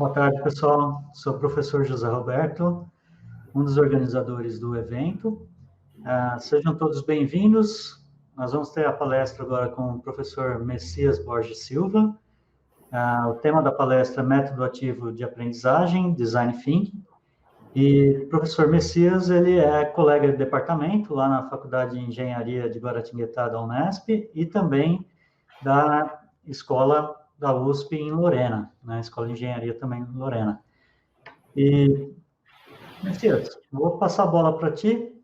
Boa tarde, pessoal. Sou o professor José Roberto, um dos organizadores do evento. Sejam todos bem-vindos. Nós vamos ter a palestra agora com o professor Messias Borges Silva. O tema da palestra é Método Ativo de Aprendizagem, Design Thinking. E o professor Messias, ele é colega de departamento lá na Faculdade de Engenharia de Guaratinguetá da Unesp e também da Escola da USP em Lorena, né? Escola de Engenharia também em Lorena. E, Messias, vou passar a bola para ti,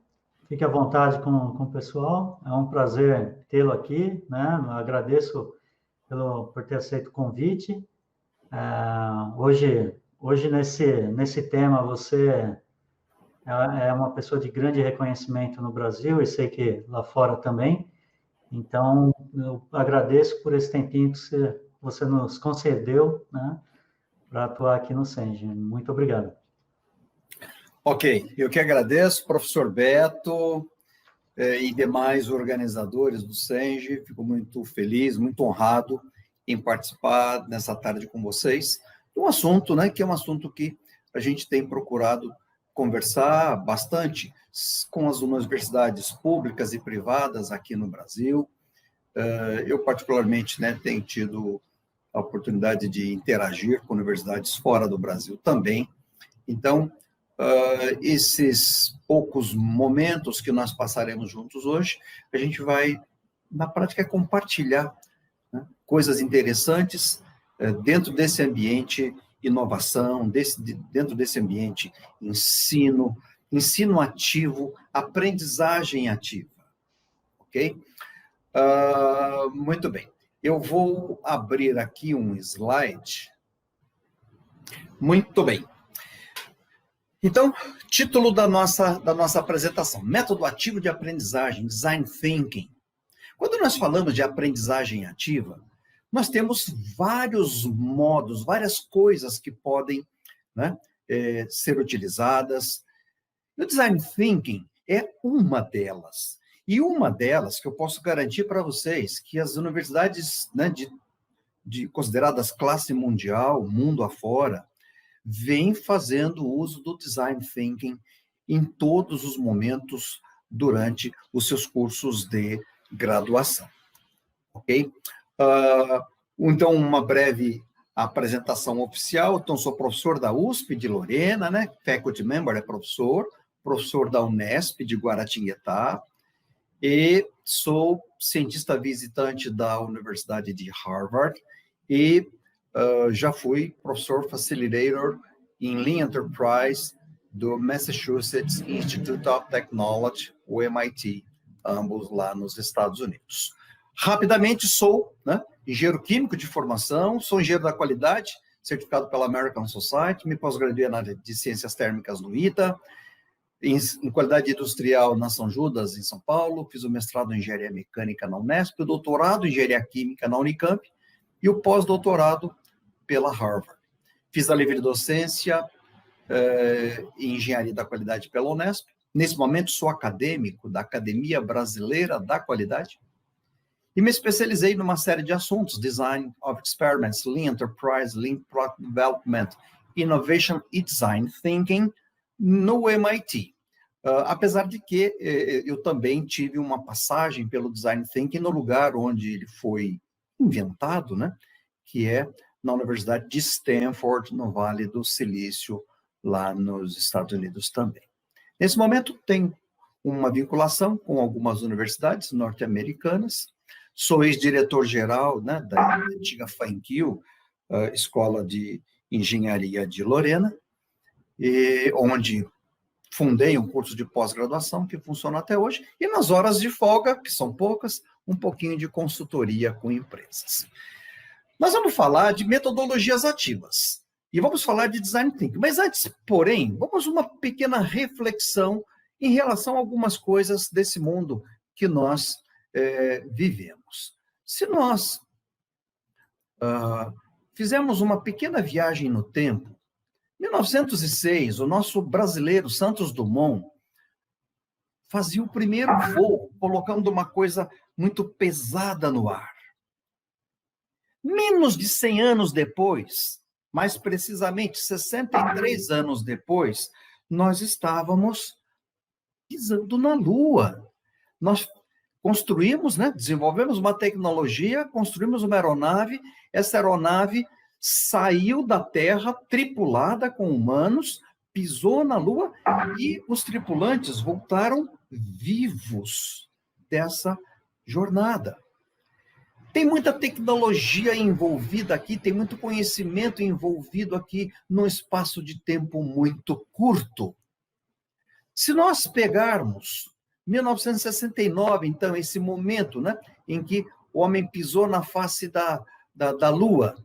fique à vontade com o pessoal, é um prazer tê-lo aqui, né? Agradeço por ter aceito o convite. Hoje nesse tema, você é uma pessoa de grande reconhecimento no Brasil e sei que lá fora também, então eu agradeço por esse tempinho que você nos concedeu, né, para atuar aqui no Senge. Muito obrigado. Ok, eu que agradeço, professor Beto e demais organizadores do Senge. Fico muito feliz, muito honrado em participar nessa tarde com vocês. Um assunto, né, que é um assunto que a gente tem procurado conversar bastante com as universidades públicas e privadas aqui no Brasil. Eu, particularmente, né, tenho tido a oportunidade de interagir com universidades fora do Brasil também. Então, esses poucos momentos que nós passaremos juntos hoje, a gente vai, na prática, compartilhar, né, coisas interessantes dentro desse ambiente inovação, dentro desse ambiente ensino ativo, aprendizagem ativa, ok? Muito bem. Eu vou abrir aqui um slide. Muito bem. Então, título da nossa apresentação, Método Ativo de Aprendizagem, Design Thinking. Quando nós falamos de aprendizagem ativa, nós temos vários modos, várias coisas que podem, né, ser utilizadas. O Design Thinking é uma delas. E uma delas que eu posso garantir para vocês que as universidades, né, consideradas classe mundial, mundo afora, vem fazendo uso do Design Thinking em todos os momentos durante os seus cursos de graduação. Ok? Então, uma breve apresentação oficial. Então, sou professor da USP de Lorena, né? Faculty Member é professor da Unesp de Guaratinguetá, e sou cientista visitante da Universidade de Harvard e já fui professor facilitator em Lean Enterprise do Massachusetts Institute of Technology, o MIT, ambos lá nos Estados Unidos. Rapidamente, sou, né, engenheiro químico de formação, sou engenheiro da qualidade, certificado pela American Society, me pós-graduei na área de ciências térmicas no ITA, em qualidade industrial na São Judas, em São Paulo, fiz o mestrado em engenharia mecânica na Unesp, o doutorado em engenharia química na Unicamp e o pós-doutorado pela Harvard. Fiz a livre docência em engenharia da qualidade pela Unesp. Nesse momento, sou acadêmico da Academia Brasileira da Qualidade e me especializei numa série de assuntos, Design of Experiments, Lean Enterprise, Lean Product Development, Innovation e Design Thinking no MIT. Apesar de que eu também tive uma passagem pelo Design Thinking no lugar onde ele foi inventado, né, que é na Universidade de Stanford, no Vale do Silício, lá nos Estados Unidos também. Nesse momento, tenho uma vinculação com algumas universidades norte-americanas, sou ex-diretor-geral, né, da antiga FANQUIL, Escola de Engenharia de Lorena, onde fundei um curso de pós-graduação que funciona até hoje, e nas horas de folga, que são poucas, um pouquinho de consultoria com empresas. Nós vamos falar de metodologias ativas e vamos falar de Design Thinking. Mas antes, porém, vamos uma pequena reflexão em relação a algumas coisas desse mundo que nós vivemos. Se nós fizermos uma pequena viagem no tempo, em 1906, o nosso brasileiro Santos Dumont fazia o primeiro voo, colocando uma coisa muito pesada no ar. Menos de 100 anos depois, mais precisamente 63 anos depois, nós estávamos pisando na Lua. Nós construímos, né, desenvolvemos uma tecnologia, construímos uma aeronave, essa aeronave saiu da Terra tripulada com humanos, pisou na Lua e os tripulantes voltaram vivos dessa jornada. Tem muita tecnologia envolvida aqui, tem muito conhecimento envolvido aqui num espaço de tempo muito curto. Se nós pegarmos 1969, então, esse momento, né, em que o homem pisou na face da Lua,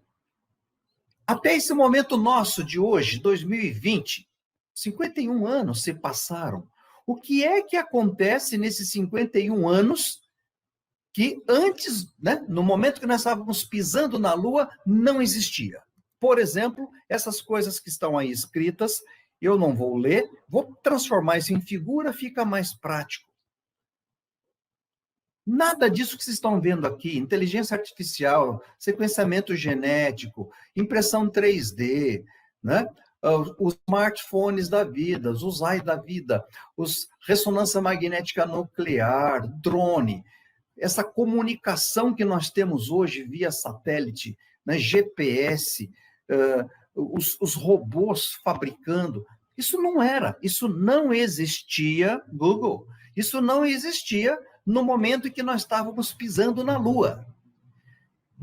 até esse momento nosso de hoje, 2020, 51 anos se passaram. O que é que acontece nesses 51 anos que antes, né, no momento que nós estávamos pisando na Lua, não existia? Por exemplo, essas coisas que estão aí escritas, eu não vou ler, vou transformar isso em figura, fica mais prático. Nada disso que vocês estão vendo aqui, inteligência artificial, sequenciamento genético, impressão 3D, né? Os smartphones da vida, os AI da vida, os ressonância magnética nuclear, drone, essa comunicação que nós temos hoje via satélite, né? GPS, os robôs fabricando, isso não existia, Google, isso não existia no momento em que nós estávamos pisando na Lua.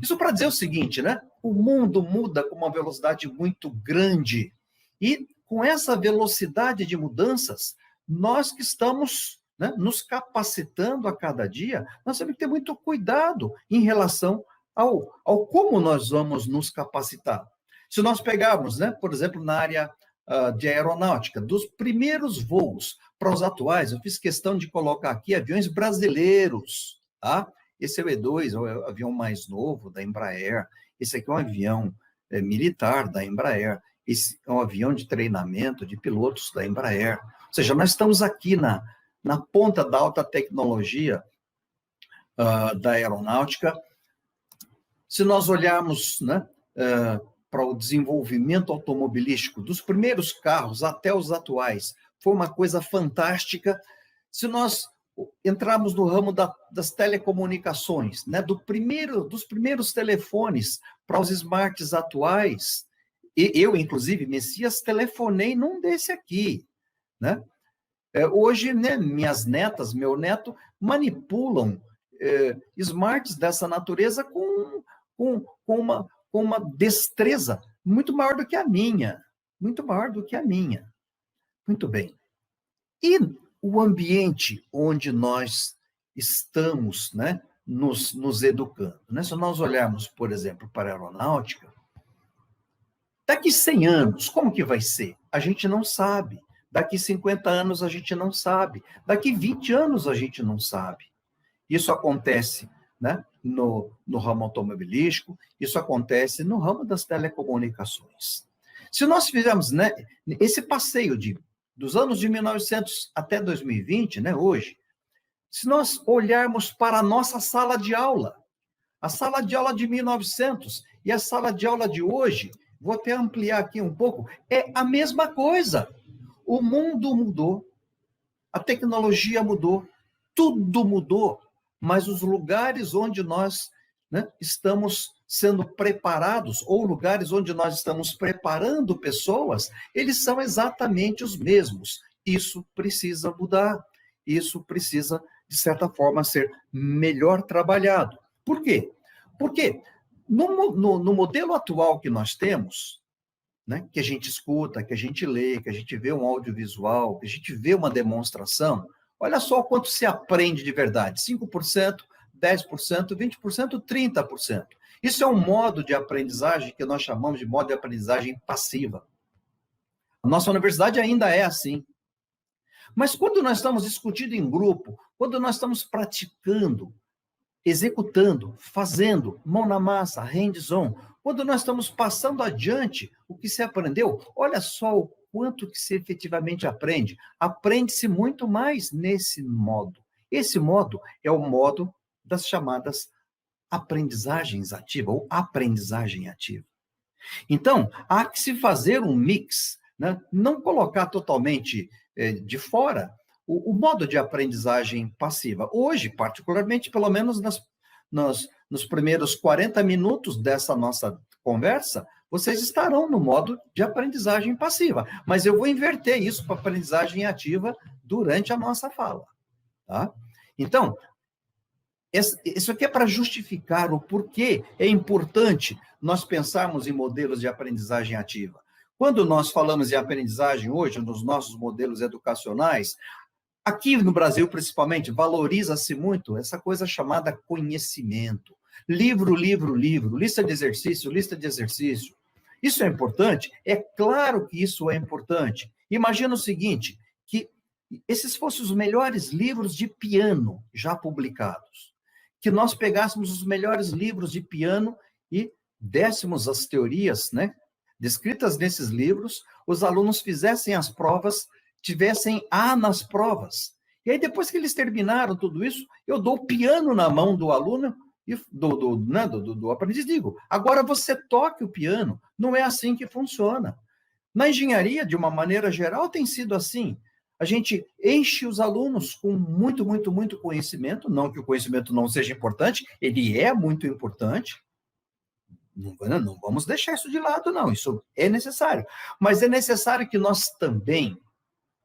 Isso para dizer o seguinte, né? O mundo muda com uma velocidade muito grande. E com essa velocidade de mudanças, nós que estamos, né, nos capacitando a cada dia, nós temos que ter muito cuidado em relação ao como nós vamos nos capacitar. Se nós pegarmos, né, por exemplo, na área de aeronáutica, dos primeiros voos para os atuais, eu fiz questão de colocar aqui aviões brasileiros, tá? Esse é o E2, é o avião mais novo da Embraer. Esse aqui é um avião militar da Embraer. Esse é um avião de treinamento de pilotos da Embraer. Ou seja, nós estamos aqui na ponta da alta tecnologia da aeronáutica. Se nós olharmos, né, para o desenvolvimento automobilístico, dos primeiros carros até os atuais, foi uma coisa fantástica. Se nós entrarmos no ramo das telecomunicações, né, dos primeiros telefones para os smarts atuais, e eu, inclusive, Messias, telefonei num desse aqui, né? Hoje, né, minhas netas, meu neto, manipulam smarts dessa natureza com uma destreza muito maior do que a minha, muito maior do que a minha. Muito bem. E o ambiente onde nós estamos, né, nos educando, né? Se nós olharmos, por exemplo, para a aeronáutica, daqui 100 anos, como que vai ser? A gente não sabe. Daqui 50 anos, a gente não sabe. Daqui 20 anos, a gente não sabe. Isso acontece, né, no ramo automobilístico, isso acontece no ramo das telecomunicações. Se nós fizermos, né, esse passeio dos anos de 1900 até 2020, né, hoje, se nós olharmos para a nossa sala de aula, a sala de aula de 1900 e a sala de aula de hoje, vou até ampliar aqui um pouco, é a mesma coisa. O mundo mudou, a tecnologia mudou, tudo mudou, mas os lugares onde nós, né, estamos sendo preparados, ou lugares onde nós estamos preparando pessoas, eles são exatamente os mesmos. Isso precisa mudar, isso precisa, de certa forma, ser melhor trabalhado. Por quê? Porque no modelo atual que nós temos, né, que a gente escuta, que a gente lê, que a gente vê um audiovisual, que a gente vê uma demonstração, olha só quanto se aprende de verdade, 5%, 10%, 20%, 30%. Isso é um modo de aprendizagem que nós chamamos de modo de aprendizagem passiva. A nossa universidade ainda é assim. Mas quando nós estamos discutindo em grupo, quando nós estamos praticando, executando, fazendo, mão na massa, hands-on, quando nós estamos passando adiante o que se aprendeu, olha só o quanto que se efetivamente aprende. Aprende-se muito mais nesse modo. Esse modo é o modo das chamadas aprendizagens ativas ou aprendizagem ativa. Então, há que se fazer um mix, né? Não colocar totalmente de fora o modo de aprendizagem passiva. Hoje, particularmente, pelo menos nos primeiros 40 minutos dessa nossa conversa, vocês estarão no modo de aprendizagem passiva. Mas eu vou inverter isso para aprendizagem ativa durante a nossa fala. Tá? Então, isso aqui é para justificar o porquê é importante nós pensarmos em modelos de aprendizagem ativa. Quando nós falamos em aprendizagem hoje, nos nossos modelos educacionais, aqui no Brasil, principalmente, valoriza-se muito essa coisa chamada conhecimento. Livro, livro, livro, lista de exercício, lista de exercício. Isso é importante? É claro que isso é importante. Imagina o seguinte, que esses fossem os melhores livros de piano já publicados. Que nós pegássemos os melhores livros de piano e dessemos as teorias, né, descritas nesses livros, os alunos fizessem as provas, tivessem A nas provas. E aí, depois que eles terminaram tudo isso, eu dou o piano na mão do aluno, e do aprendiz, digo, agora você toque o piano. Não é assim que funciona. Na engenharia, de uma maneira geral, tem sido assim. A gente enche os alunos com muito, muito, muito conhecimento, não que o conhecimento não seja importante, ele é muito importante, não vamos deixar isso de lado, não, isso é necessário. Mas é necessário que nós também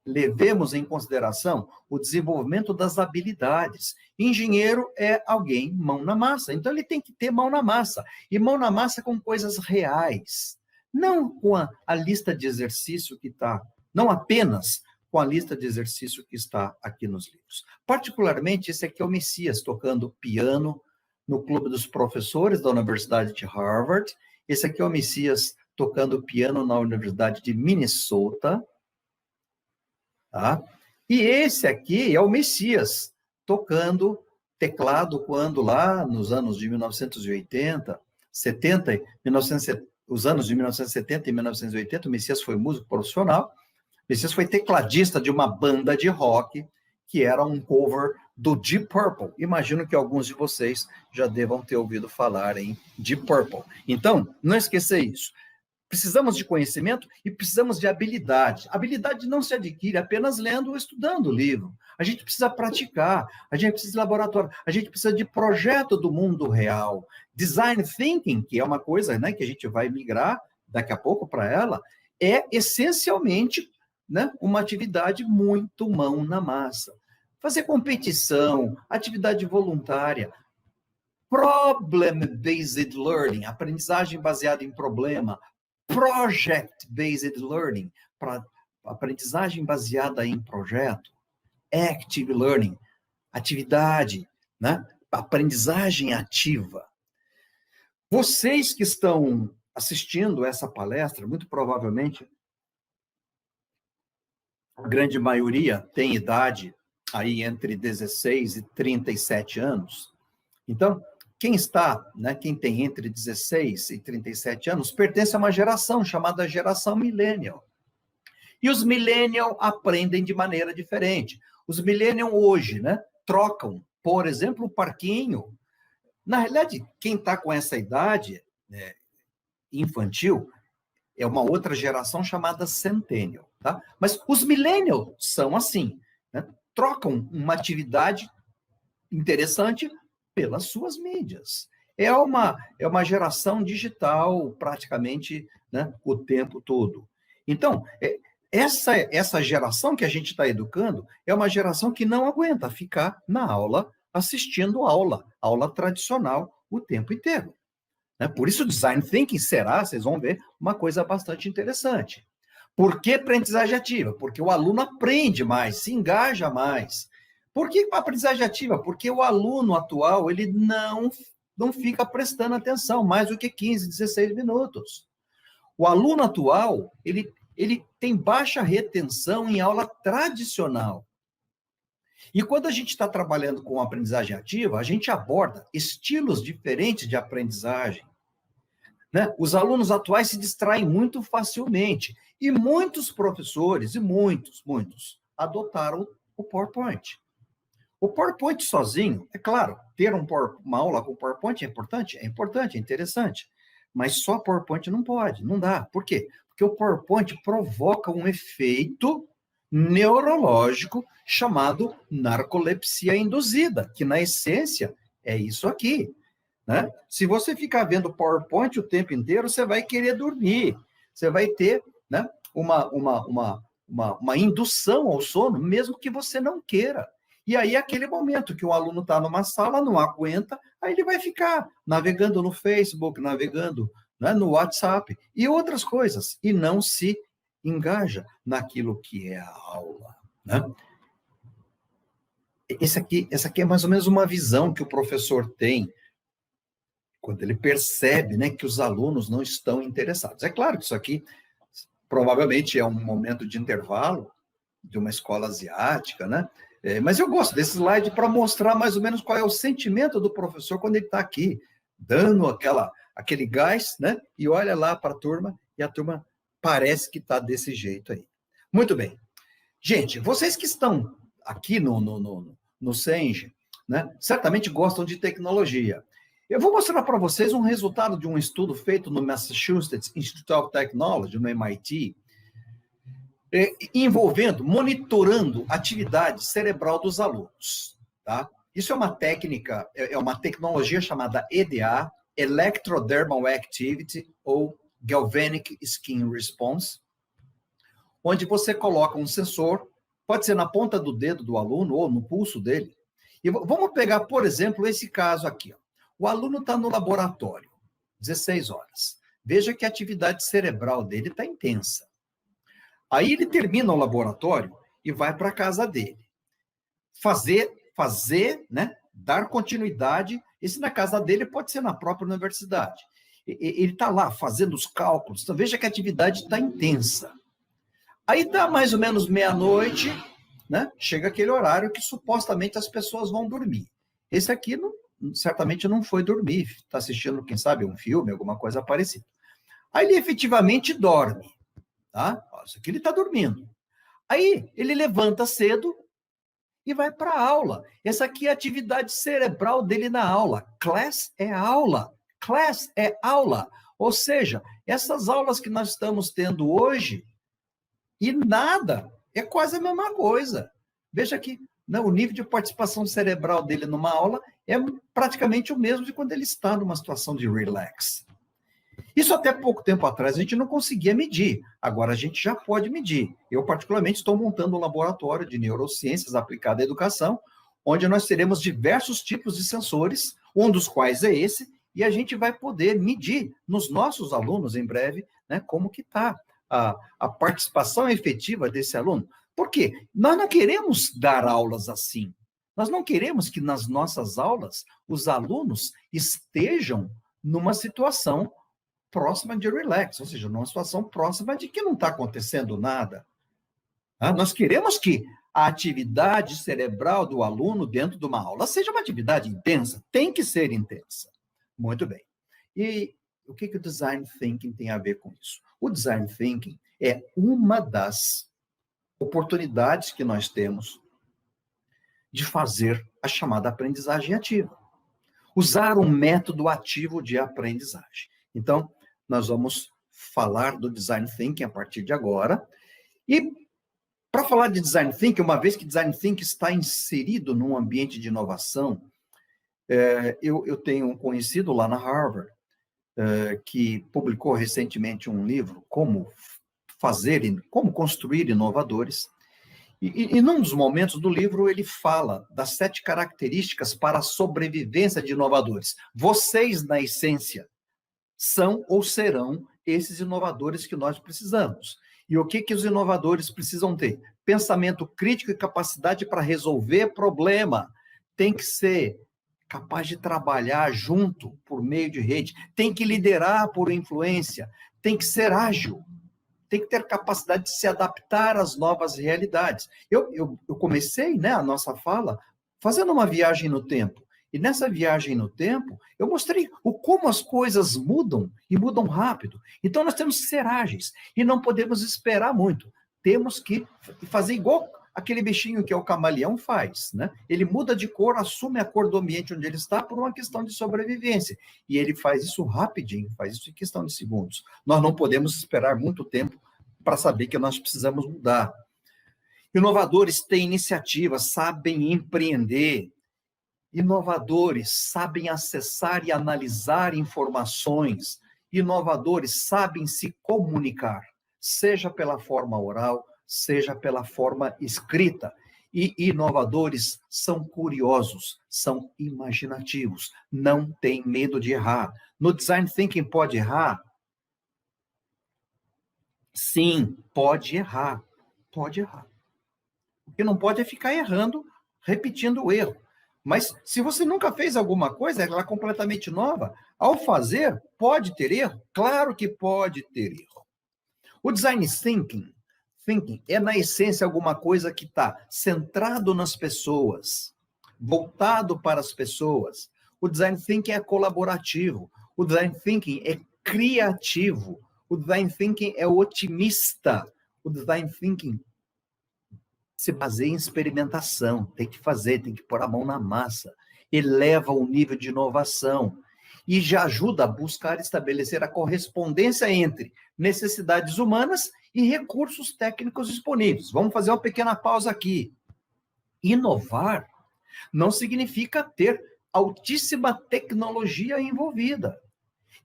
levemos em consideração o desenvolvimento das habilidades. Engenheiro é alguém mão na massa, então ele tem que ter mão na massa, e mão na massa com coisas reais, não com a lista de exercício que está, não apenas com a lista de exercício que está aqui nos livros. Particularmente, esse aqui é o Messias, tocando piano no Clube dos Professores da Universidade de Harvard. Esse aqui é o Messias tocando piano na Universidade de Minnesota. Tá? E esse aqui é o Messias tocando teclado quando lá nos anos de 1980, 70, os anos de 1970 e 1980, o Messias foi músico profissional. Messias foi tecladista de uma banda de rock que era um cover do Deep Purple. Imagino que alguns de vocês já devam ter ouvido falar em Deep Purple. Então, não esqueça isso. Precisamos de conhecimento e precisamos de habilidade. Habilidade não se adquire apenas lendo ou estudando o livro. A gente precisa praticar, a gente precisa de laboratório, a gente precisa de projeto do mundo real. Design thinking, que é uma coisa, né, que a gente vai migrar daqui a pouco para ela, é essencialmente, né, uma atividade muito mão na massa. Fazer competição, atividade voluntária, problem-based learning, aprendizagem baseada em problema, project-based learning, para aprendizagem baseada em projeto, active learning, atividade, né, aprendizagem ativa. Vocês que estão assistindo essa palestra, muito provavelmente, a grande maioria tem idade aí entre 16 e 37 anos. Então, quem está, né, quem tem entre 16 e 37 anos, pertence a uma geração chamada geração millennial. E os millennial aprendem de maneira diferente. Os millennial hoje, né, trocam, por exemplo, o parquinho. Na realidade, quem está com essa idade, né, infantil, é uma outra geração chamada centennial, tá? Mas os millennials são assim, né? Trocam uma atividade interessante pelas suas mídias. É uma geração digital praticamente, né, o tempo todo. Então, essa geração que a gente está educando é uma geração que não aguenta ficar na aula assistindo aula tradicional o tempo inteiro. Por isso, design thinking será, vocês vão ver, uma coisa bastante interessante. Por que aprendizagem ativa? Porque o aluno aprende mais, se engaja mais. Por que aprendizagem ativa? Porque o aluno atual, ele não fica prestando atenção mais do que 15, 16 minutos. O aluno atual, ele tem baixa retenção em aula tradicional. E quando a gente está trabalhando com aprendizagem ativa, a gente aborda estilos diferentes de aprendizagem. Né? Os alunos atuais se distraem muito facilmente. E muitos professores, muitos, adotaram o PowerPoint. O PowerPoint sozinho, é claro, ter uma aula com PowerPoint é importante, é interessante. mas só PowerPoint não pode, não dá. Por quê? Porque o PowerPoint provoca um efeito neurológico chamado narcolepsia induzida, que na essência é isso aqui, né? Se você ficar vendo PowerPoint o tempo inteiro, você vai querer dormir, você vai ter, né, uma indução ao sono, mesmo que você não queira. E aí, aquele momento que o aluno está numa sala, não aguenta, aí ele vai ficar navegando no Facebook, navegando, né, no WhatsApp e outras coisas, e não se engaja naquilo que é a aula, né? Essa aqui é mais ou menos uma visão que o professor tem quando ele percebe, né, que os alunos não estão interessados. É claro que isso aqui provavelmente é um momento de intervalo de uma escola asiática, né? Mas eu gosto desse slide para mostrar mais ou menos qual é o sentimento do professor quando ele está aqui, dando aquele gás, né? E olha lá para a turma, e a turma parece que está desse jeito aí. Muito bem. Gente, vocês que estão aqui no Senge, né, certamente gostam de tecnologia. Eu vou mostrar para vocês um resultado de um estudo feito no Massachusetts Institute of Technology, no MIT, envolvendo, monitorando a atividade cerebral dos alunos. Tá? Isso é uma técnica, é uma tecnologia chamada EDA, Electrodermal Activity, ou Galvanic Skin Response, onde você coloca um sensor, pode ser na ponta do dedo do aluno ou no pulso dele. E vamos pegar, por exemplo, esse caso aqui. Ó. O aluno está no laboratório, 16 horas. Veja que a atividade cerebral dele está intensa. Aí ele termina o laboratório e vai para a casa dele. Fazer, né? Dar continuidade. Esse na casa dele pode ser na própria universidade. Ele está lá fazendo os cálculos. Então, veja que a atividade está intensa. Aí dá mais ou menos meia-noite, né? Chega aquele horário que supostamente as pessoas vão dormir. Esse aqui certamente não foi dormir, está assistindo, quem sabe, um filme, alguma coisa parecida. Aí ele efetivamente dorme, tá? Isso aqui ele está dormindo. Aí ele levanta cedo e vai para a aula. Essa aqui é a atividade cerebral dele na aula. Class é aula. Class é aula. Ou seja, essas aulas que nós estamos tendo hoje, e nada, é quase a mesma coisa. Veja aqui, né, o nível de participação cerebral dele numa aula é praticamente o mesmo de quando ele está numa situação de relax. Isso até pouco tempo atrás a gente não conseguia medir, agora a gente já pode medir. Eu, particularmente, estou montando um laboratório de neurociências aplicada à educação, onde nós teremos diversos tipos de sensores, um dos quais é esse, e a gente vai poder medir nos nossos alunos em breve, né, como que está a participação efetiva desse aluno. Por quê? Nós não queremos dar aulas assim. Nós não queremos que nas nossas aulas os alunos estejam numa situação próxima de relax, ou seja, numa situação próxima de que não está acontecendo nada. Nós queremos que a atividade cerebral do aluno dentro de uma aula seja uma atividade intensa, tem que ser intensa. Muito bem. E o que o Design Thinking tem a ver com isso? O Design Thinking é uma das oportunidades que nós temos de fazer a chamada aprendizagem ativa. Usar um método ativo de aprendizagem. Então, nós vamos falar do Design Thinking a partir de agora. E, para falar de Design Thinking, uma vez que Design Thinking está inserido num ambiente de inovação, eu tenho um conhecido lá na Harvard, que publicou recentemente um livro, Como Construir Inovadores. E num dos momentos do livro, ele fala das 7 características para a sobrevivência de inovadores. Vocês, na essência, são ou serão esses inovadores que nós precisamos. E o que os inovadores precisam ter? Pensamento crítico e capacidade para resolver problema. Tem que ser capaz de trabalhar junto por meio de rede. Tem que liderar por influência. Tem que ser ágil. Tem que ter capacidade de se adaptar às novas realidades. Eu comecei, né, a nossa fala fazendo uma viagem no tempo. E nessa viagem no tempo, eu mostrei como as coisas mudam e mudam rápido. Então, nós temos que ser ágeis e não podemos esperar muito. Temos que fazer igual aquele bichinho que é o camaleão faz, né? Ele muda de cor, assume a cor do ambiente onde ele está por uma questão de sobrevivência. E ele faz isso rapidinho, faz isso em questão de segundos. Nós não podemos esperar muito tempo para saber que nós precisamos mudar. Inovadores têm iniciativa, sabem empreender. Inovadores sabem acessar e analisar informações. Inovadores sabem se comunicar, seja pela forma oral, seja pela forma escrita. E inovadores são curiosos, são imaginativos, não têm medo de errar. No Design Thinking pode errar? Sim, pode errar. Pode errar. O que não pode é ficar errando, repetindo o erro. Mas se você nunca fez alguma coisa, ela é completamente nova, ao fazer, pode ter erro? Claro que pode ter erro. O Design Thinking é, na essência, alguma coisa que está centrado nas pessoas, voltado para as pessoas. O Design Thinking é colaborativo. O Design Thinking é criativo. O Design Thinking é otimista. O Design Thinking se baseia em experimentação, tem que fazer, tem que pôr a mão na massa, eleva o nível de inovação e já ajuda a buscar estabelecer a correspondência entre necessidades humanas e recursos técnicos disponíveis. Vamos fazer uma pequena pausa aqui. Inovar não significa ter altíssima tecnologia envolvida.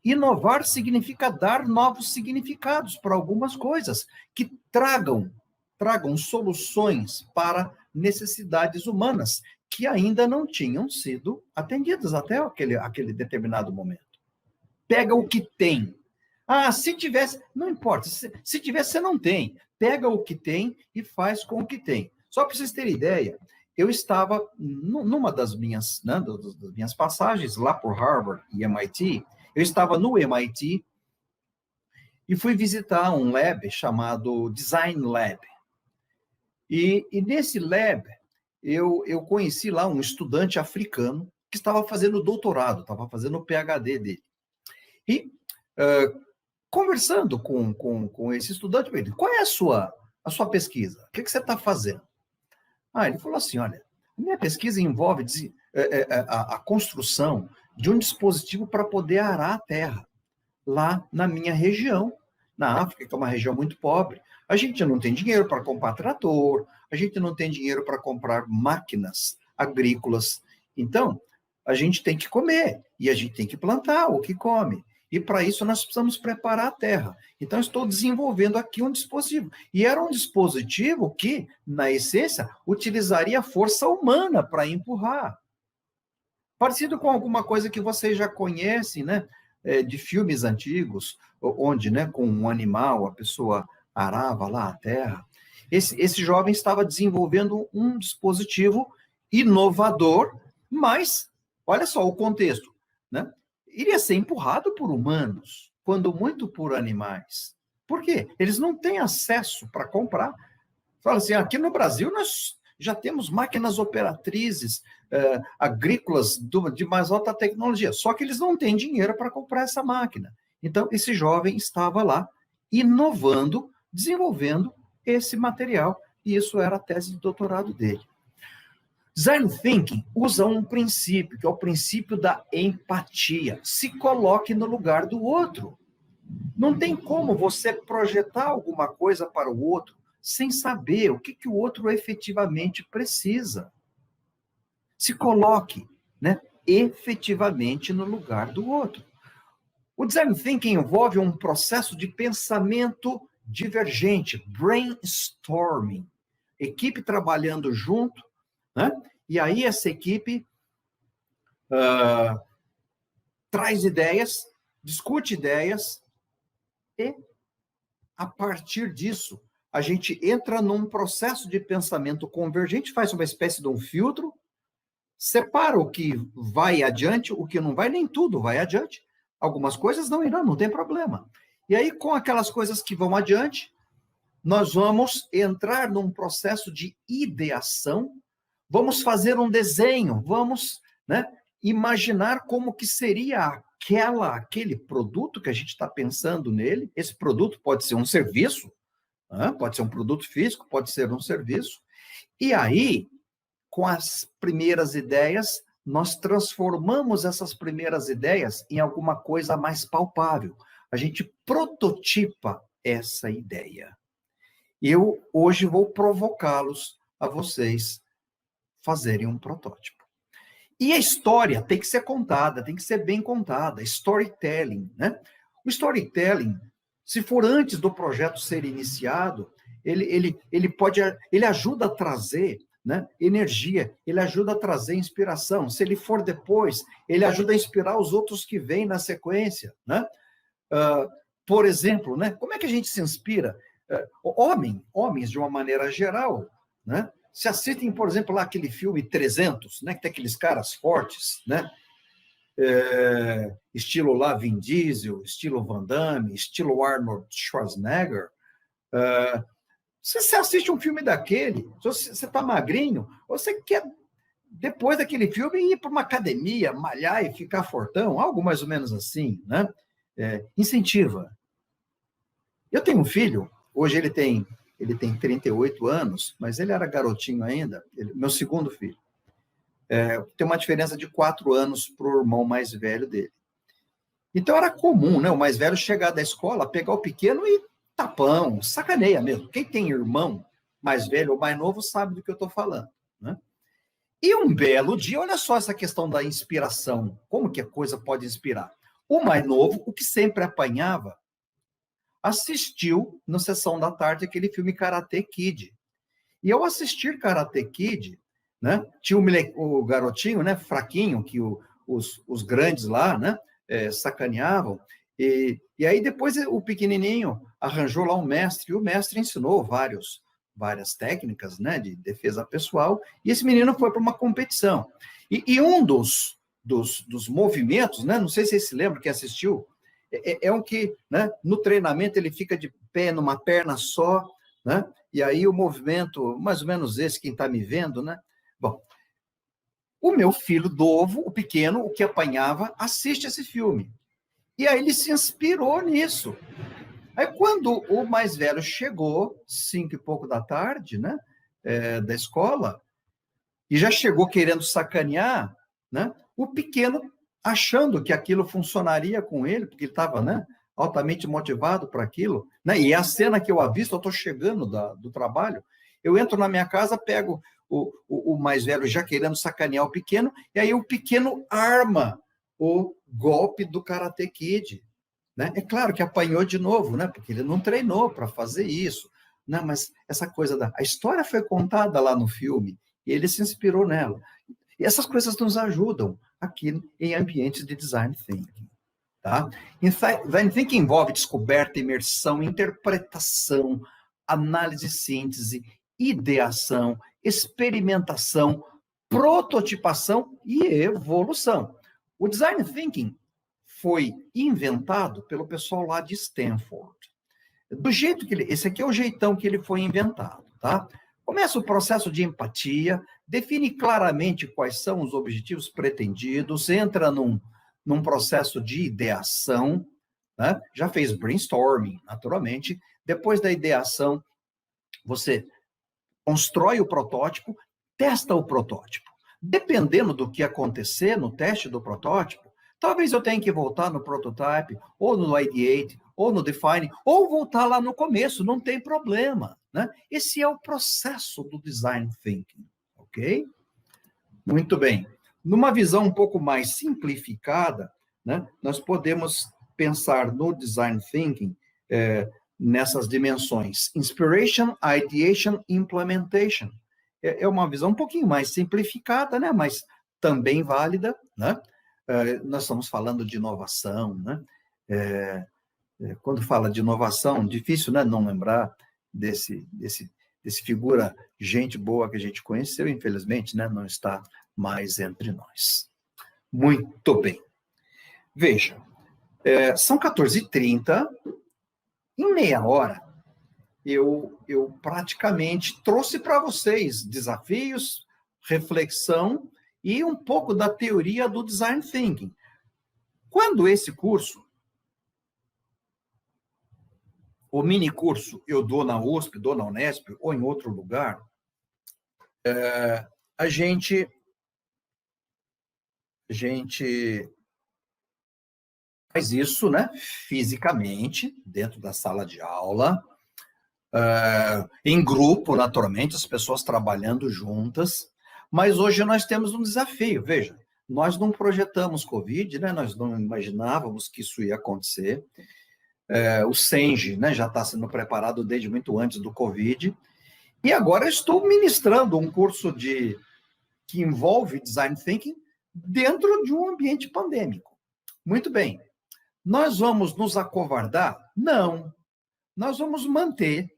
Inovar significa dar novos significados para algumas coisas que tragam soluções para necessidades humanas que ainda não tinham sido atendidas até aquele determinado momento. Pega o que tem. Ah, se tivesse, não importa, se tivesse, você não tem. Pega o que tem e faz com o que tem. Só para vocês terem ideia, eu estava numa das minhas passagens lá por Harvard e MIT, eu estava no MIT e fui visitar um lab chamado Design Lab. E nesse lab, eu conheci lá um estudante africano que estava fazendo doutorado, estava fazendo o PhD dele. E conversando com esse estudante, eu falei, qual é a sua pesquisa? O que você está fazendo? Ele falou assim, olha, a minha pesquisa envolve a construção de um dispositivo para poder arar a terra, lá na minha região, na África, que é uma região muito pobre. A gente não tem dinheiro para comprar trator, a gente não tem dinheiro para comprar máquinas agrícolas. Então, a gente tem que comer e a gente tem que plantar o que come. E para isso nós precisamos preparar a terra. Então, estou desenvolvendo aqui um dispositivo. E era um dispositivo que, na essência, utilizaria a força humana para empurrar. Parecido com alguma coisa que vocês já conhecem, né? De filmes antigos, onde, né, com um animal, a pessoa arava lá a terra. Esse jovem estava desenvolvendo um dispositivo inovador, mas, olha só o contexto, né? Iria ser empurrado por humanos, quando muito por animais. Por quê? Eles não têm acesso para comprar. Fala assim, aqui no Brasil nós já temos máquinas operatrizes agrícolas de mais alta tecnologia, só que eles não têm dinheiro para comprar essa máquina. Então, esse jovem estava lá inovando, desenvolvendo esse material, e isso era a tese de doutorado dele. Design Thinking usa um princípio, que é o princípio da empatia. Se coloque no lugar do outro. Não tem como você projetar alguma coisa para o outro sem saber o que o outro efetivamente precisa. Se coloque, né, efetivamente no lugar do outro. O Design Thinking envolve um processo de pensamento divergente, brainstorming. Equipe trabalhando junto, né? E aí essa equipe traz ideias, discute ideias e, a partir disso, a gente entra num processo de pensamento convergente, faz uma espécie de um filtro, separa o que vai adiante, o que não vai, nem tudo vai adiante. Algumas coisas não irão, não tem problema. E aí, com aquelas coisas que vão adiante, nós vamos entrar num processo de ideação, vamos fazer um desenho, vamos, né, imaginar como que seria aquele produto que a gente está pensando nele. Esse produto pode ser um serviço, pode ser um produto físico, pode ser um serviço. E aí, com as primeiras ideias, nós transformamos essas primeiras ideias em alguma coisa mais palpável. A gente prototipa essa ideia. Eu hoje vou provocá-los a vocês fazerem um protótipo. E a história tem que ser contada, tem que ser bem contada, storytelling, né? O storytelling, se for antes do projeto ser iniciado, ele ajuda a trazer, né, energia, ele ajuda a trazer inspiração. Se ele for depois, ele ajuda a inspirar os outros que vêm na sequência, né? Por exemplo, né, como é que a gente se inspira? Homens, de uma maneira geral, né? Se assistem, por exemplo, lá aquele filme 300, né, que tem aqueles caras fortes, né? Estilo lá Vin Diesel, estilo Van Damme, estilo Arnold Schwarzenegger. Se você assiste um filme daquele, se você está magrinho, você quer, depois daquele filme, ir para uma academia, malhar e ficar fortão, algo mais ou menos assim, né? Incentiva. Eu tenho um filho, hoje ele tem 38 anos, mas ele era garotinho ainda, meu segundo filho. Tem uma diferença de 4 anos para o irmão mais velho dele. Então era comum, né, o mais velho chegar da escola, pegar o pequeno e tapão, sacaneia mesmo. Quem tem irmão mais velho ou mais novo sabe do que eu estou falando, né? E um belo dia, olha só essa questão da inspiração, como que a coisa pode inspirar. O mais novo, o que sempre apanhava, assistiu, na sessão da tarde, aquele filme Karate Kid. E ao assistir Karate Kid, né, tinha o garotinho, né, fraquinho, que os grandes lá, né, sacaneavam. E aí depois o pequenininho arranjou lá um mestre, e o mestre ensinou várias técnicas, né, de defesa pessoal, e esse menino foi para uma competição. E um dos movimentos, né, não sei se vocês se lembram, que assistiu, um que, né, no treinamento ele fica de pé numa perna só, né, e aí o movimento, mais ou menos esse, quem está me vendo, né? Bom, o meu filho Dovo, o pequeno, o que apanhava, assiste esse filme. E aí ele se inspirou nisso. Aí quando o mais velho chegou, 5 e pouco da tarde, né, da escola, e já chegou querendo sacanear, né, o pequeno, achando que aquilo funcionaria com ele, porque ele estava, né, altamente motivado para aquilo, né, e é a cena que eu avisto, eu estou chegando do trabalho, eu entro na minha casa, pego o mais velho já querendo sacanear o pequeno, e aí o pequeno arma o golpe do Karate Kid, né? É claro que apanhou de novo, né? Porque ele não treinou para fazer isso, né? Mas essa coisa a história foi contada lá no filme e ele se inspirou nela. E essas coisas nos ajudam aqui em ambientes de design thinking, tá? Design thinking envolve descoberta, imersão, interpretação, análise, síntese, ideação, experimentação, prototipação e evolução. O design thinking foi inventado pelo pessoal lá de Stanford. Do jeito que esse aqui é o jeitão que ele foi inventado, tá? Começa o processo de empatia, define claramente quais são os objetivos pretendidos, entra num processo de ideação, né? Já fez brainstorming, naturalmente. Depois da ideação, você constrói o protótipo, testa o protótipo. Dependendo do que acontecer no teste do protótipo, talvez eu tenha que voltar no prototype, ou no ideate, ou no define, ou voltar lá no começo, não tem problema, né? Esse é o processo do design thinking, ok? Muito bem. Numa visão um pouco mais simplificada, né, nós podemos pensar no design thinking nessas dimensões: inspiration, ideation, implementation. É uma visão um pouquinho mais simplificada, né? Mas também válida, né? Nós estamos falando de inovação, né? Quando fala de inovação, difícil, né, não lembrar desse figura, gente boa que a gente conheceu, infelizmente, né, não está mais entre nós. Muito bem. Veja, são 14h30, em meia hora, eu praticamente trouxe para vocês desafios, reflexão e um pouco da teoria do design thinking. Quando esse curso, o mini curso, eu dou na USP, dou na Unesp ou em outro lugar, a gente faz isso, né, fisicamente, dentro da sala de aula, em grupo, naturalmente, as pessoas trabalhando juntas, mas hoje nós temos um desafio, veja, nós não projetamos Covid, né, nós não imaginávamos que isso ia acontecer, o Senge, né, já está sendo preparado desde muito antes do Covid, e agora eu estou ministrando um curso que envolve Design Thinking dentro de um ambiente pandêmico. Muito bem. Nós vamos nos acovardar? Não. Nós vamos manter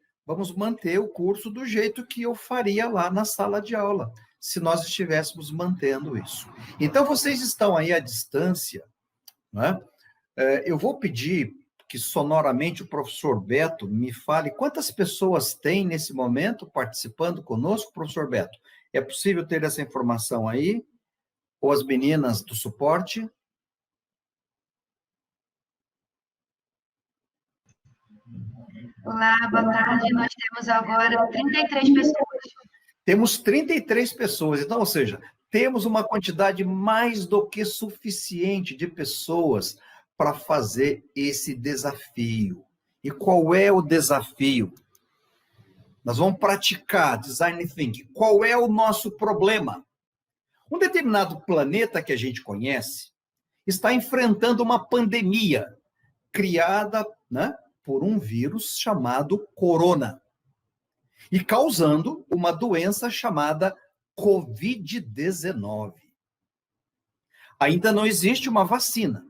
o curso do jeito que eu faria lá na sala de aula, se nós estivéssemos mantendo isso. Então, vocês estão aí à distância, né? Eu vou pedir que sonoramente o professor Beto me fale quantas pessoas tem nesse momento participando conosco, professor Beto. É possível ter essa informação aí? Ou as meninas do suporte? Olá, boa tarde. Nós temos agora 33 pessoas. Temos 33 pessoas, então, ou seja, temos uma quantidade mais do que suficiente de pessoas para fazer esse desafio. E qual é o desafio? Nós vamos praticar Design Thinking. Qual é o nosso problema? Um determinado planeta que a gente conhece está enfrentando uma pandemia criada, né, por um vírus chamado corona e causando uma doença chamada Covid-19. Ainda não existe uma vacina.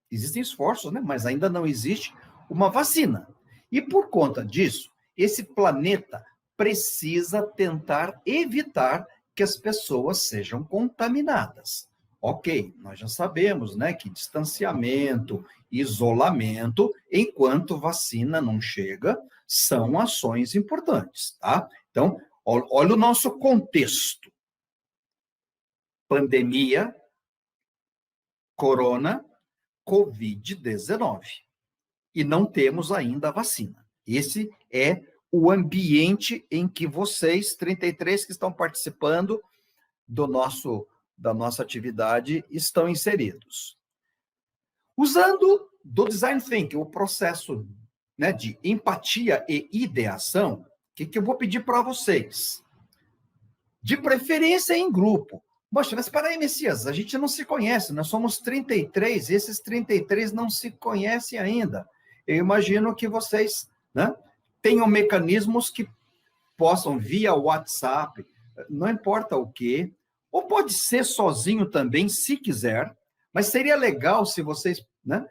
Existem esforços, né, mas ainda não existe uma vacina. E por conta disso, esse planeta precisa tentar evitar que as pessoas sejam contaminadas. Ok, nós já sabemos, né, que distanciamento, isolamento, enquanto vacina não chega, são ações importantes, tá? Então, olha o nosso contexto. Pandemia, corona, Covid-19. E não temos ainda a vacina. Esse é o ambiente em que vocês, 33 que estão participando da nossa atividade, estão inseridos. Usando do Design Thinking, o processo, né, de empatia e ideação, o que eu vou pedir para vocês? De preferência em grupo. Poxa, mas para aí, Messias, a gente não se conhece, nós somos 33, esses 33 não se conhecem ainda. Eu imagino que vocês, né, tenham mecanismos que possam, via WhatsApp, não importa o quê, ou pode ser sozinho também, se quiser, mas seria legal se vocês, né,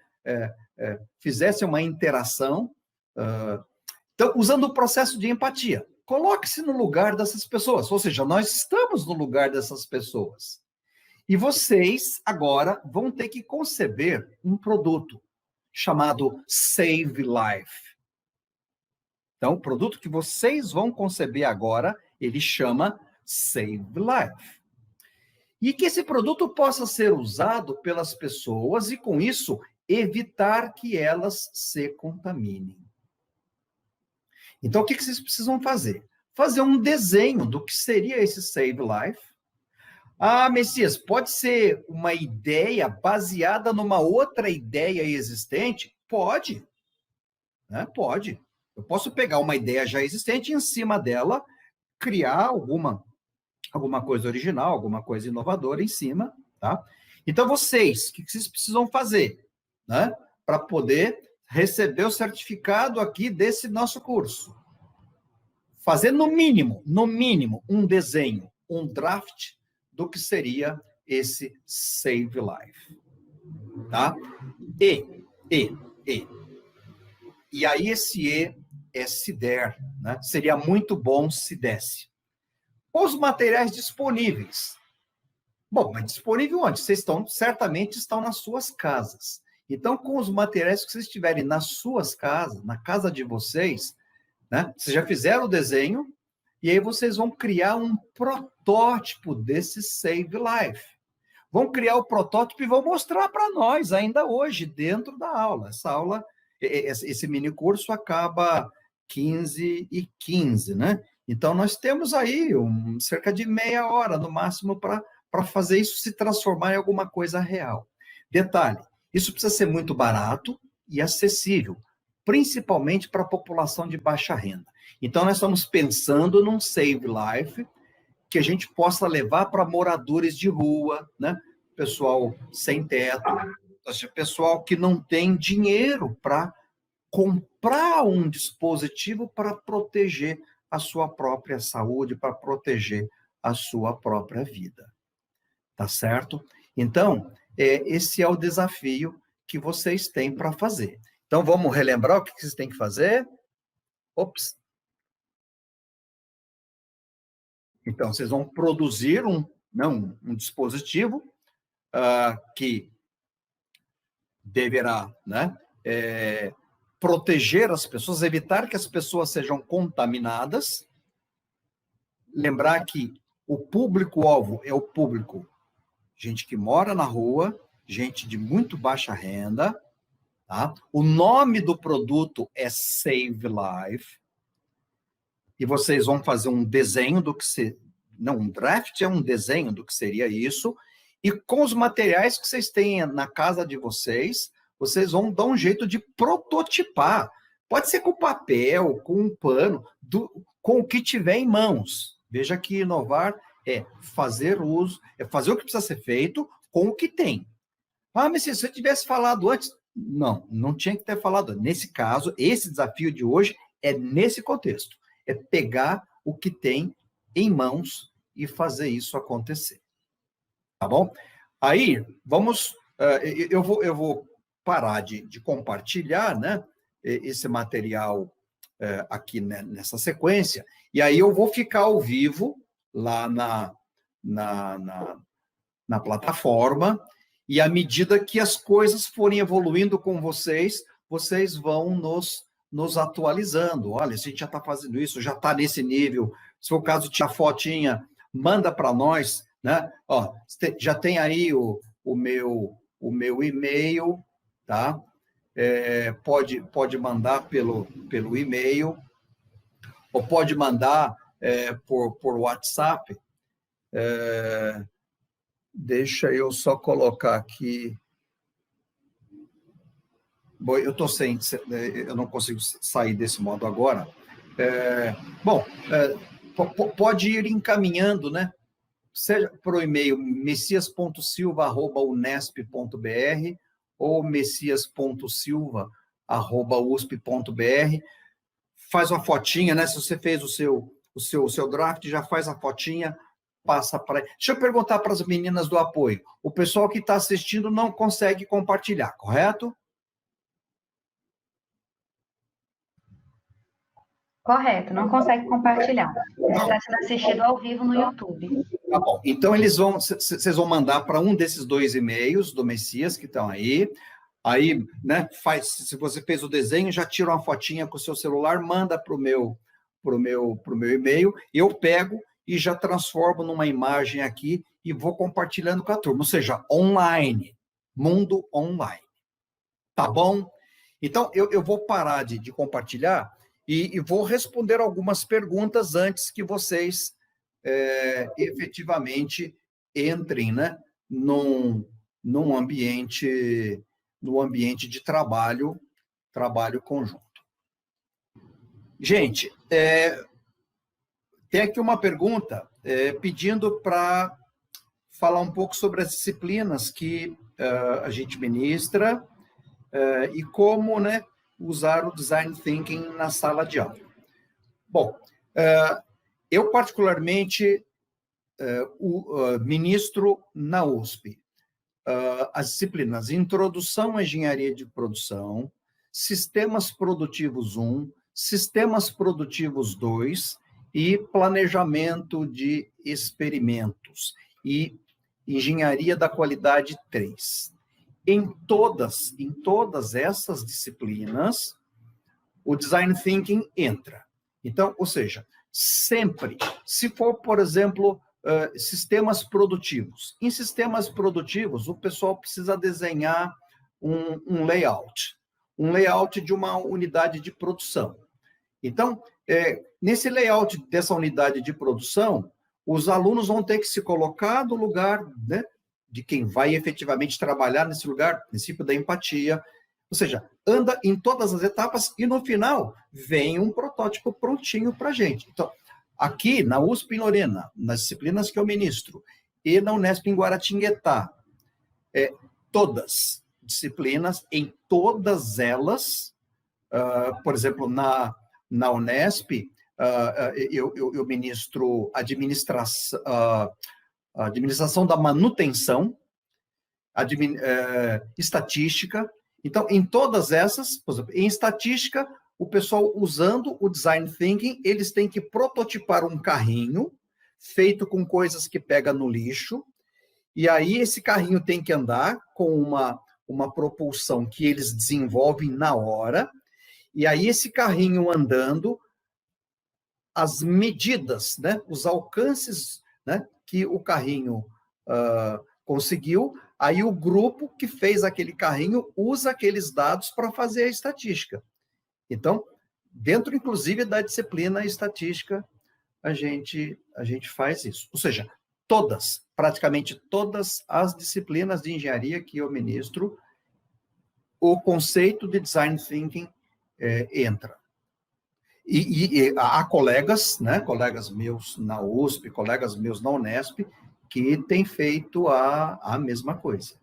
fizessem uma interação, então, usando o processo de empatia. Coloque-se no lugar dessas pessoas, ou seja, nós estamos no lugar dessas pessoas. E vocês, agora, vão ter que conceber um produto chamado Save Life. Então, o produto que vocês vão conceber agora, ele chama Save Life. E que esse produto possa ser usado pelas pessoas e, com isso, evitar que elas se contaminem. Então, o que vocês precisam fazer? Fazer um desenho do que seria esse Save Life. Ah, Messias, pode ser uma ideia baseada numa outra ideia existente? Pode. Né? Pode. Eu posso pegar uma ideia já existente e, em cima dela, criar alguma coisa original, alguma coisa inovadora em cima, tá? Então, vocês, o que vocês precisam fazer, né, para poder receber o certificado aqui desse nosso curso? Fazer no mínimo, um desenho, um draft do que seria esse Save Life, tá? E aí esse E é se der, né? Seria muito bom se desse. Os materiais disponíveis. Bom, mas disponível onde? Vocês certamente estão nas suas casas. Então, com os materiais que vocês tiverem nas suas casas, na casa de vocês, né? Vocês já fizeram o desenho, e aí vocês vão criar um protótipo desse Save Life. Vão criar o protótipo e vão mostrar para nós ainda hoje, dentro da aula. Essa aula, esse mini curso acaba 15h15, né? Então, nós temos aí cerca de meia hora, no máximo, para fazer isso se transformar em alguma coisa real. Detalhe, isso precisa ser muito barato e acessível, principalmente para a população de baixa renda. Então, nós estamos pensando num Save Life que a gente possa levar para moradores de rua, né? Pessoal sem teto, pessoal que não tem dinheiro para comprar um dispositivo para proteger a sua própria saúde, para proteger a sua própria vida. Tá certo? Então, esse é o desafio que vocês têm para fazer. Então, vamos relembrar o que vocês têm que fazer? Ops! Então, vocês vão produzir um dispositivo que deverá, né, proteger as pessoas, evitar que as pessoas sejam contaminadas. Lembrar que o público-alvo é o público, gente que mora na rua, gente de muito baixa renda. Tá? O nome do produto é Save Life. E vocês vão fazer um desenho do que um draft é um desenho do que seria isso. E com os materiais que vocês têm na casa de vocês, vocês vão dar um jeito de prototipar. Pode ser com papel, com um pano, com o que tiver em mãos. Veja que inovar é fazer uso, é fazer o que precisa ser feito com o que tem. Ah, mas se você tivesse falado antes... Não tinha que ter falado. Nesse caso, esse desafio de hoje é nesse contexto. É pegar o que tem em mãos e fazer isso acontecer. Tá bom? Aí, vamos... eu vou parar de compartilhar, né, esse material aqui, né, nessa sequência, e aí eu vou ficar ao vivo lá na plataforma, e à medida que as coisas forem evoluindo com vocês, vocês vão nos atualizando. Olha, a gente já está fazendo isso, já está nesse nível. Se for o caso de tirar fotinha, manda para nós, né? Ó, já tem aí o meu e-mail, tá? Pode mandar pelo e-mail, ou pode mandar por WhatsApp. Deixa eu só colocar aqui. Bom, eu não consigo sair desse modo agora. Pode ir encaminhando, né? Seja por e-mail messias.silva@unesp.br ou messias.silva@usp.br. Faz uma fotinha, né? Se você fez o seu draft, já faz a fotinha, passa para... Deixa eu perguntar para as meninas do apoio. O pessoal que está assistindo não consegue compartilhar, correto? Correto, não consegue compartilhar. Está sendo assistido ao vivo no YouTube. Tá bom. Então, vocês vão mandar para um desses 2 e-mails do Messias que estão aí. Aí, né, se você fez o desenho, já tira uma fotinha com o seu celular, manda para o meu e-mail, eu pego e já transformo numa imagem aqui e vou compartilhando com a turma, ou seja, online, mundo online. Tá bom? Então, eu vou parar de compartilhar e vou responder algumas perguntas antes que vocês efetivamente entrem, né, no ambiente de trabalho conjunto. Gente, tem aqui uma pergunta pedindo para falar um pouco sobre as disciplinas que a gente ministra e como, né, usar o Design Thinking na sala de aula. Bom, eu particularmente ministro na USP as disciplinas Introdução à Engenharia de Produção, Sistemas Produtivos 1, Sistemas Produtivos 2 e Planejamento de Experimentos e Engenharia da Qualidade 3. Em todas essas disciplinas, o Design Thinking entra. Então, ou seja, sempre, se for, por exemplo, sistemas produtivos. Em sistemas produtivos, o pessoal precisa desenhar um layout de uma unidade de produção. Então, nesse layout dessa unidade de produção, os alunos vão ter que se colocar no lugar, né, de quem vai efetivamente trabalhar nesse lugar, princípio da empatia, ou seja, anda em todas as etapas e, no final, vem um protótipo prontinho para a gente. Então, aqui na USP em Lorena, nas disciplinas que eu ministro, e na Unesp em Guaratinguetá, todas disciplinas, em todas elas, por exemplo, na Unesp, eu ministro administração da manutenção, estatística. Então, em todas essas, por exemplo, em estatística, o pessoal usando o Design Thinking, eles têm que prototipar um carrinho feito com coisas que pega no lixo, e aí esse carrinho tem que andar com uma propulsão que eles desenvolvem na hora, e aí esse carrinho andando, as medidas, né, os alcances, né, que o carrinho conseguiu, aí o grupo que fez aquele carrinho usa aqueles dados para fazer a estatística. Então, dentro, inclusive, da disciplina estatística, a gente faz isso. Ou seja, praticamente todas as disciplinas de engenharia que eu ministro, o conceito de Design Thinking entra. E há colegas, né, colegas meus na USP, colegas meus na Unesp, que têm feito a mesma coisa.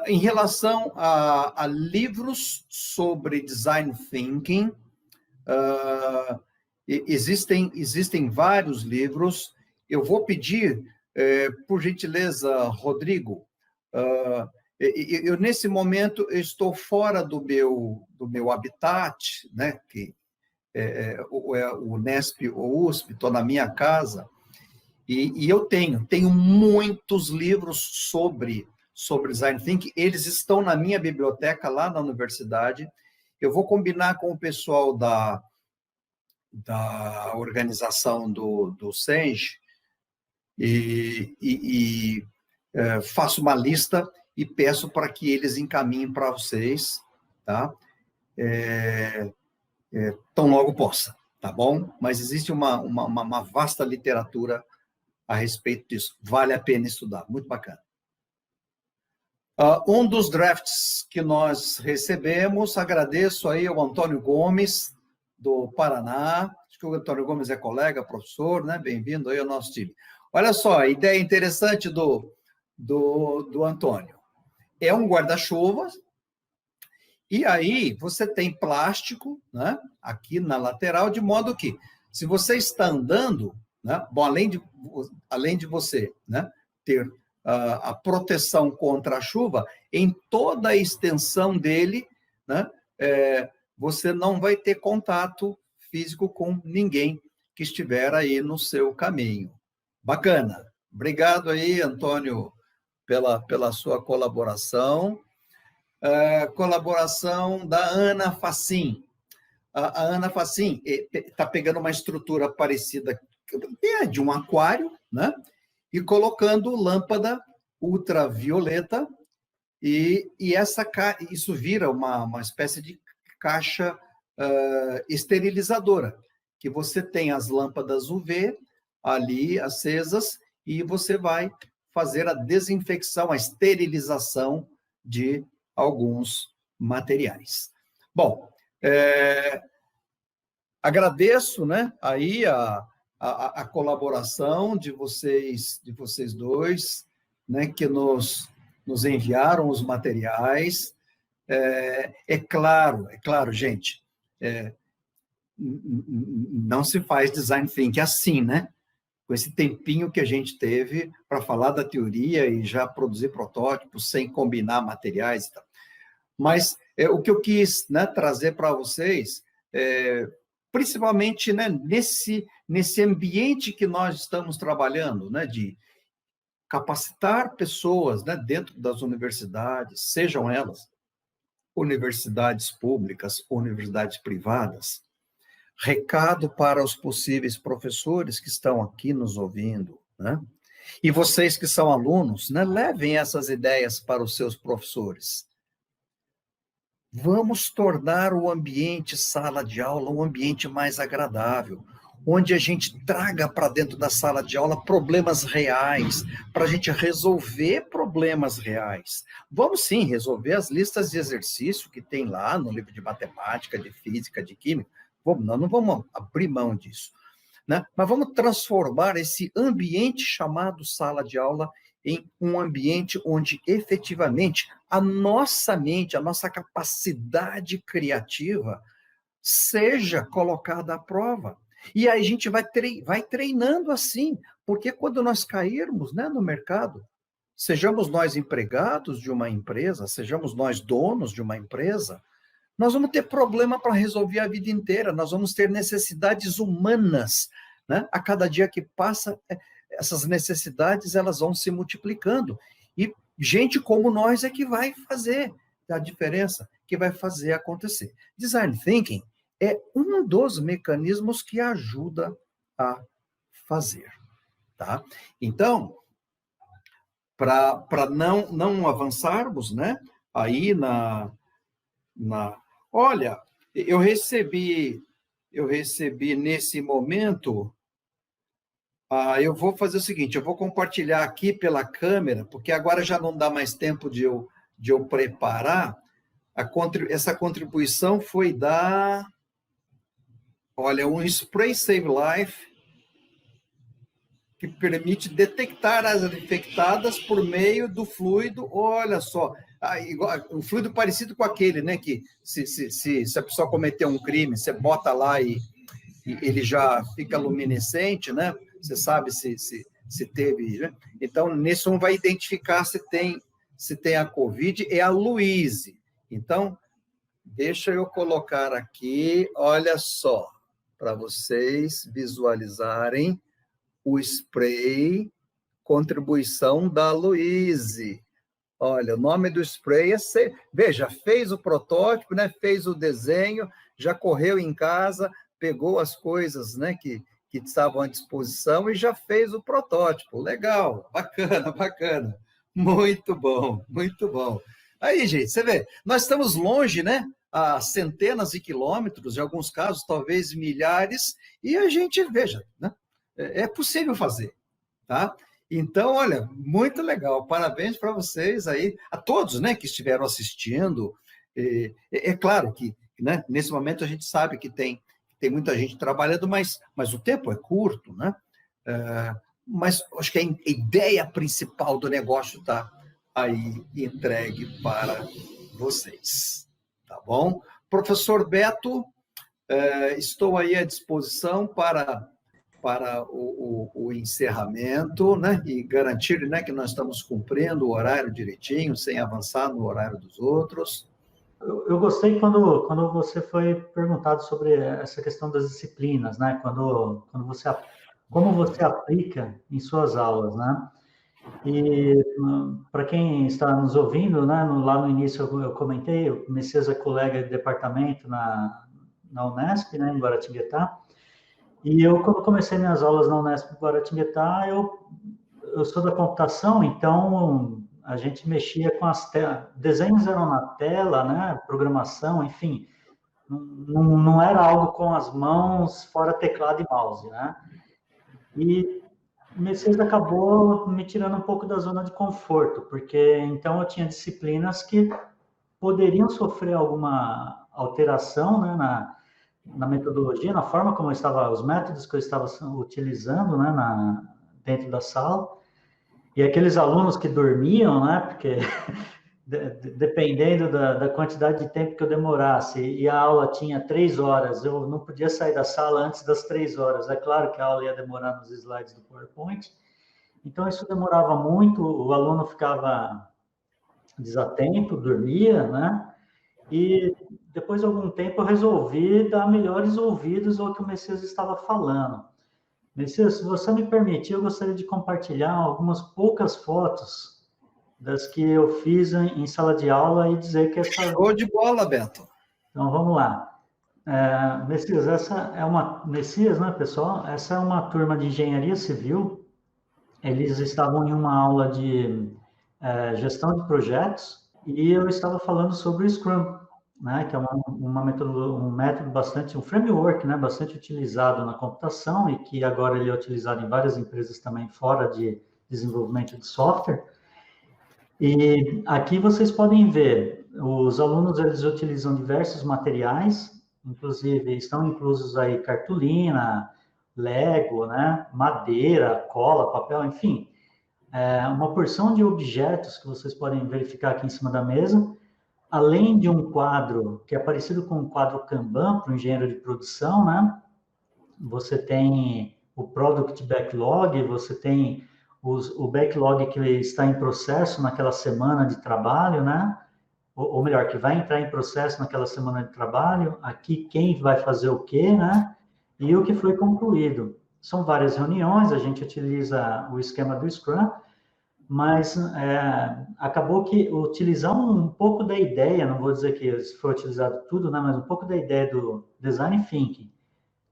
Em relação a livros sobre Design Thinking, existem vários livros. Eu vou pedir, por gentileza, Rodrigo, eu nesse momento eu estou fora do meu habitat, né, que o Unesp ou USP, estou na minha casa, e eu tenho muitos livros sobre Design Thinking, eles estão na minha biblioteca lá na universidade. Eu vou combinar com o pessoal da organização do SENG e faço uma lista e peço para que eles encaminhem para vocês, tá? Tão logo possa, tá bom? Mas existe uma vasta literatura a respeito disso. Vale a pena estudar, muito bacana. Um dos drafts que nós recebemos, agradeço aí ao Antônio Gomes, do Paraná. Acho que o Antônio Gomes é colega, professor, né? Bem-vindo aí ao nosso time. Olha só, a ideia interessante do Antônio. É um guarda-chuva, e aí você tem plástico, né, aqui na lateral, de modo que, se você está andando, né, bom, além de você, né, ter a proteção contra a chuva, em toda a extensão dele, né, você não vai ter contato físico com ninguém que estiver aí no seu caminho. Bacana. Obrigado aí, Antônio, pela sua colaboração. Colaboração da Ana Facim. A Ana Facim está pegando uma estrutura parecida, de um aquário, né? E colocando lâmpada ultravioleta, e isso vira uma espécie de caixa esterilizadora, que você tem as lâmpadas UV ali acesas, e você vai fazer a desinfecção, a esterilização de alguns materiais. Bom, agradeço, né, aí a colaboração de vocês dois, né, que nos enviaram os materiais. É claro, gente, não se faz Design Thinking assim, né? Com esse tempinho que a gente teve para falar da teoria e já produzir protótipos sem combinar materiais e tal. Mas o que eu quis, né, trazer para vocês, principalmente, né, nesse ambiente que nós estamos trabalhando, né, de capacitar pessoas, né, dentro das universidades, sejam elas universidades públicas, universidades privadas. Recado para os possíveis professores que estão aqui nos ouvindo, né? E vocês que são alunos, né, levem essas ideias para os seus professores. Vamos tornar o ambiente sala de aula um ambiente mais agradável, onde a gente traga para dentro da sala de aula problemas reais, para a gente resolver problemas reais. Vamos sim resolver as listas de exercício que tem lá no livro de matemática, de física, de química. Nós não vamos abrir mão disso, né? Mas vamos transformar esse ambiente chamado sala de aula em um ambiente onde efetivamente a nossa mente, a nossa capacidade criativa seja colocada à prova. E aí a gente vai treinando assim, porque quando nós cairmos, né, no mercado, sejamos nós empregados de uma empresa, sejamos nós donos de uma empresa, nós vamos ter problema para resolver a vida inteira, nós vamos ter necessidades humanas, né? A cada dia que passa, essas necessidades elas vão se multiplicando. E gente como nós é que vai fazer a diferença, que vai fazer acontecer. Design Thinking é um dos mecanismos que ajuda a fazer, tá? Então, para não avançarmos, né? Aí olha, eu recebi nesse momento. Eu vou fazer o seguinte, eu vou compartilhar aqui pela câmera, porque agora já não dá mais tempo de eu preparar. Essa contribuição foi olha, um Spray Save Life, que permite detectar as infectadas por meio do fluido, olha só, um fluido parecido com aquele, né, que se a pessoa cometeu um crime, você bota lá e ele já fica luminescente, né? Você sabe se teve, né? Então, nisso um vai identificar se tem a Covid, é a Louise. Então, deixa eu colocar aqui, olha só, para vocês visualizarem o spray contribuição da Louise. Olha, o nome do spray é... Veja, fez o protótipo, né? Fez o desenho, já correu em casa, pegou as coisas, né, que estavam à disposição e já fez o protótipo. Legal, bacana, bacana. Muito bom, muito bom. Aí, gente, você vê, nós estamos longe, né? A centenas de quilômetros, em alguns casos, talvez milhares, e a gente, veja, né? É possível fazer, tá? Então, olha, muito legal. Parabéns para vocês aí, a todos, né, que estiveram assistindo. É claro que, né, nesse momento a gente sabe que tem muita gente trabalhando, mas o tempo é curto, né? Mas acho que a ideia principal do negócio está aí entregue para vocês, tá bom? Professor Beto, estou aí à disposição para o encerramento, né? E garantir, né, que nós estamos cumprindo o horário direitinho, sem avançar no horário dos outros. Eu gostei quando você foi perguntado sobre essa questão das disciplinas, né? Como você aplica em suas aulas, né? E para quem está nos ouvindo, né? Lá no início eu comentei, o Messias é colega de departamento na Unesp, né? Em Guaratinguetá. E eu, quando comecei minhas aulas na Unesp em Guaratinguetá, eu sou da computação, então a gente mexia com as telas, desenhos eram na tela, né? Programação, enfim, não era algo com as mãos, fora teclado e mouse, né? E o Messias acabou me tirando um pouco da zona de conforto, porque então eu tinha disciplinas que poderiam sofrer alguma alteração, né, na metodologia, na forma como os métodos que eu estava utilizando, né, dentro da sala. E aqueles alunos que dormiam, né, porque dependendo da quantidade de tempo que eu demorasse, e a aula tinha 3 horas, eu não podia sair da sala antes das 3 horas. É claro que a aula ia demorar nos slides do PowerPoint, então isso demorava muito, o aluno ficava desatento, dormia, né? E depois de algum tempo eu resolvi dar melhores ouvidos ao que o Messias estava falando. Messias, se você me permitir, eu gostaria de compartilhar algumas poucas fotos das que eu fiz em sala de aula e dizer que essa... Show de bola, Beto. Então, vamos lá. Messias, Messias, né, pessoal? Essa é uma turma de engenharia civil. Eles estavam em uma aula de gestão de projetos e eu estava falando sobre o Scrum. né, que é um método bastante, um framework, né, bastante utilizado na computação e que agora ele é utilizado em várias empresas também fora de desenvolvimento de software. E aqui vocês podem ver, os alunos eles utilizam diversos materiais, inclusive estão inclusos aí cartolina, Lego, né, madeira, cola, papel, enfim, uma porção de objetos que vocês podem verificar aqui em cima da mesa, além de um quadro que é parecido com um quadro Kanban para o engenheiro de produção, né? Você tem o Product Backlog, você tem o backlog que está em processo naquela semana de trabalho, né? Ou melhor, que vai entrar em processo naquela semana de trabalho, aqui quem vai fazer o quê, né? E o que foi concluído. São várias reuniões, a gente utiliza o esquema do Scrum, mas acabou que utilizar um pouco da ideia, não vou dizer que foi utilizado tudo, né, mas um pouco da ideia do Design Thinking,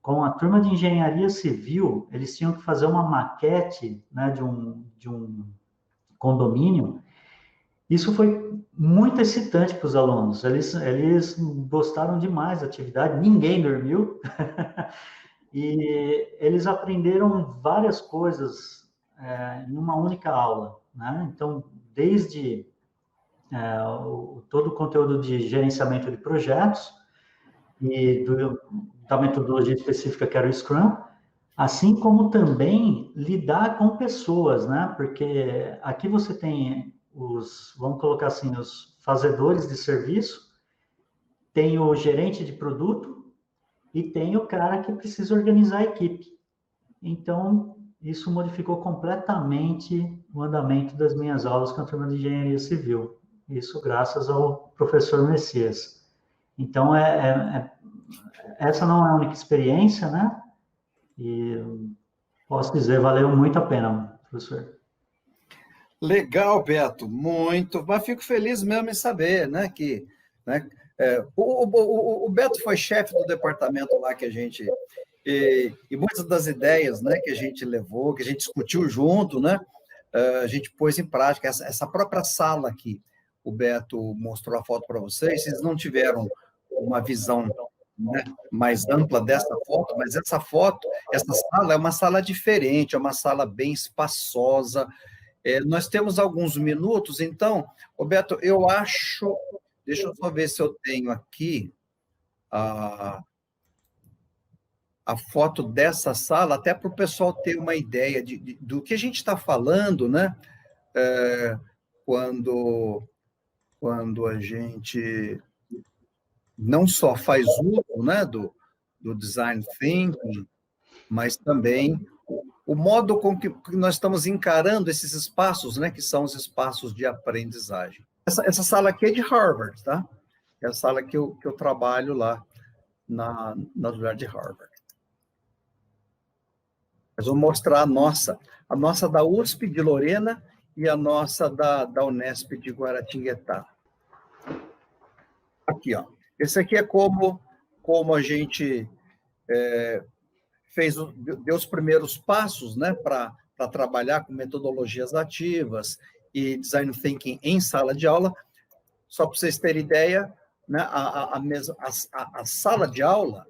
com a turma de engenharia civil, eles tinham que fazer uma maquete, né, de um condomínio. Isso foi muito excitante para os alunos, eles gostaram demais da atividade, ninguém dormiu, e eles aprenderam várias coisas em uma única aula, né? Então, desde todo o conteúdo de gerenciamento de projetos e da metodologia específica que era o Scrum, assim como também lidar com pessoas, né? Porque aqui você tem vamos colocar assim, os fazedores de serviço, tem o gerente de produto e tem o cara que precisa organizar a equipe. Então, isso modificou completamente o andamento das minhas aulas com a turma de engenharia civil. Isso graças ao professor Messias. Então, essa não é a única experiência, né? E posso dizer, valeu muito a pena, professor. Legal, Beto, muito. Mas fico feliz mesmo em saber, né, que, né, o Beto foi chefe do departamento lá que a gente e muitas das ideias, né, que a gente levou, que a gente discutiu junto, né, a gente pôs em prática essa própria sala aqui. O Beto mostrou a foto para vocês. Vocês não tiveram uma visão, né, mais ampla dessa foto, mas essa sala é uma sala diferente, é uma sala bem espaçosa. Nós temos alguns minutos, então, Roberto, eu acho... Deixa eu só ver se eu tenho aqui a foto dessa sala, até para o pessoal ter uma ideia do que a gente está falando, né? Quando a gente não só faz uso, né, do Design Thinking, mas também o modo com que nós estamos encarando esses espaços, né, que são os espaços de aprendizagem. Essa sala aqui é de Harvard, tá? É a sala que eu trabalho lá na Universidade de Harvard. Mas vou mostrar a nossa da USP de Lorena e a nossa da Unesp de Guaratinguetá. Aqui, ó. Esse aqui é como a gente deu os primeiros passos, né, para trabalhar com metodologias ativas e design thinking em sala de aula. Só para vocês terem ideia, né, a sala de aula,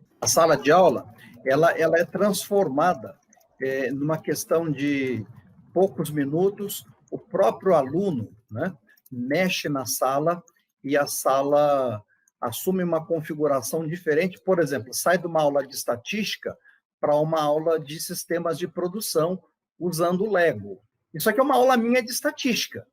ela é transformada numa questão de poucos minutos. O próprio aluno, né, mexe na sala e a sala assume uma configuração diferente. Por exemplo, sai de uma aula de estatística para uma aula de sistemas de produção usando o Lego. Isso aqui é uma aula minha de estatística.